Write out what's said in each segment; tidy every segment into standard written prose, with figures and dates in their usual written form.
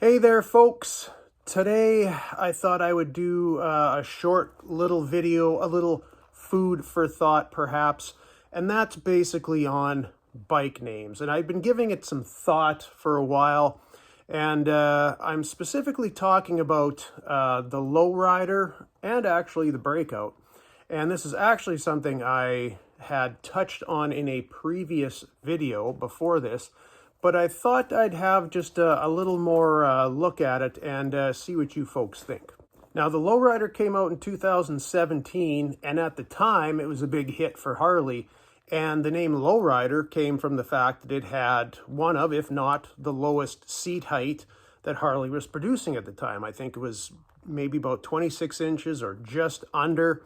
Hey there, folks. Today I thought I would do a short little video, a little food for thought perhaps, and that's basically on bike names. And I've been giving it some thought for a while, and I'm specifically talking about the Lowrider and actually the Breakout. And this is actually something I had touched on in a previous video before this, but I thought I'd have just a little more look at it and see what you folks think. Now, the Lowrider came out in 2017, and at the time, it was a big hit for Harley. And the name Lowrider came from the fact that it had one of, if not the lowest seat height that Harley was producing at the time. I think it was maybe about 26 inches or just under.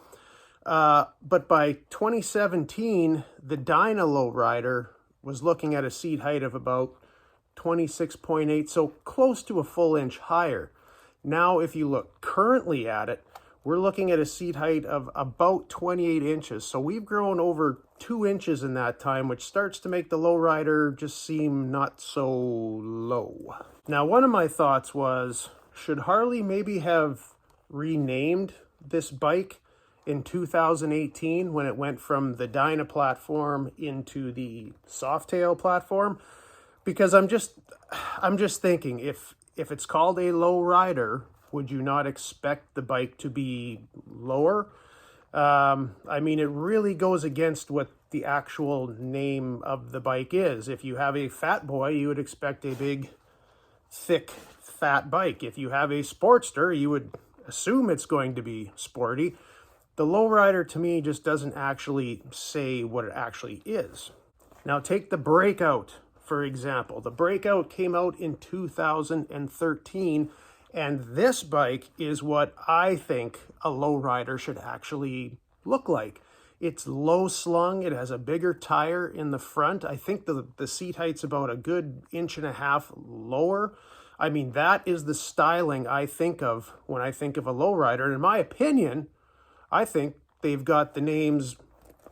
But by 2017, the Dyna Lowrider was looking at a seat height of about 26.8, so close to a full inch higher. Now, if you look currently at it, we're looking at a seat height of about 28 inches. So we've grown over 2 inches in that time, which starts to make the Lowrider just seem not so low. Now, one of my thoughts was, should Harley maybe have renamed this bike in 2018 when it went from the Dyna platform into the Softail platform? Because I'm just thinking, if it's called a Lowrider, would you not expect the bike to be lower? I mean, it really goes against what the actual name of the bike is. If you have a fat boy, you would expect a big, thick, fat bike. If you have a Sportster, you would assume it's going to be sporty. The Lowrider, to me, just doesn't actually say what it actually is. Now, take the Breakout, for example. The Breakout came out in 2013, and this bike is what I think a Lowrider should actually look like. It's low slung, it has a bigger tire in the front. I think the seat height's about a good 1.5 inches lower. I mean, that is the styling I think of when I think of a Lowrider. And in my opinion, I think they've got the names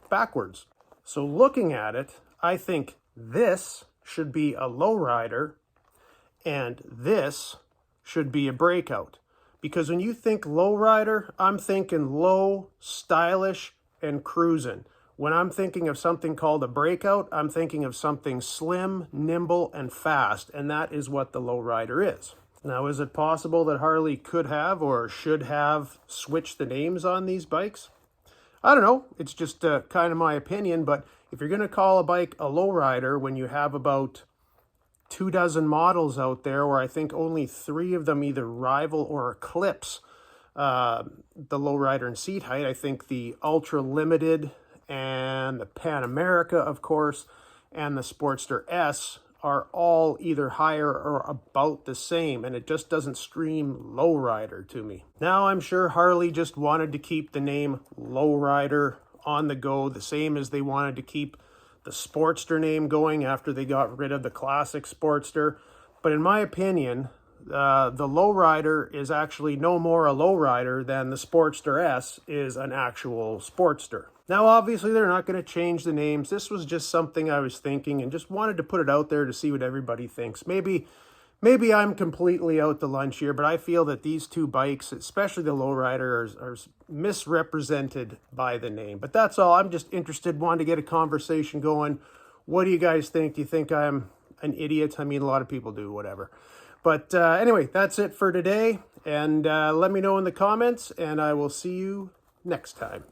backwards. So looking at it, I think this should be a Lowrider and this should be a Breakout. Because when you think Lowrider, I'm thinking low, stylish, and cruising. When I'm thinking of something called a Breakout, I'm thinking of something slim, nimble, and fast. And that is what the Lowrider is. Now, is it possible that Harley could have or should have switched the names on these bikes? I don't know. It's just kind of my opinion, but if you're going to call a bike a Lowrider when you have about 24 models out there, or I think only 3 of them either rival or eclipse the Lowrider in seat height, I think the Ultra Limited and the Pan America, of course, and the Sportster S are all either higher or about the same, and it just doesn't scream Lowrider to me. Now, I'm sure Harley just wanted to keep the name Lowrider on the go, the same as they wanted to keep the Sportster name going after they got rid of the classic Sportster. But in my opinion, the Lowrider is actually no more a Lowrider than the Sportster S is an actual Sportster. Now, obviously, they're not going to change the names. This was just something I was thinking and just wanted to put it out there to see what everybody thinks. Maybe I'm completely out to lunch here, but I feel that these two bikes, especially the Lowrider, are misrepresented by the name. But that's all. I'm just interested, wanted to get a conversation going. What do you guys think? Do you think I'm an idiot? I mean, a lot of people do, whatever. But anyway, that's it for today. And let me know in the comments, and I will see you next time.